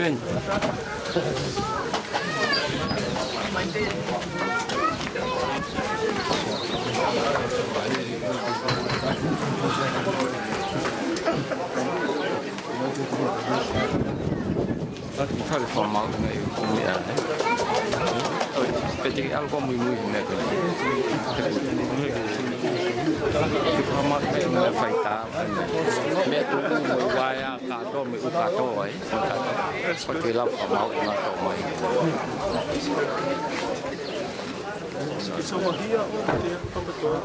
Ben. Tapi kalau formal dengan ini ada. Peci alkohol mui ini tu. Formal dengan faita. Metu waya kato me ukato ay. Seperti lap formal dengan formal. Semua dia betul.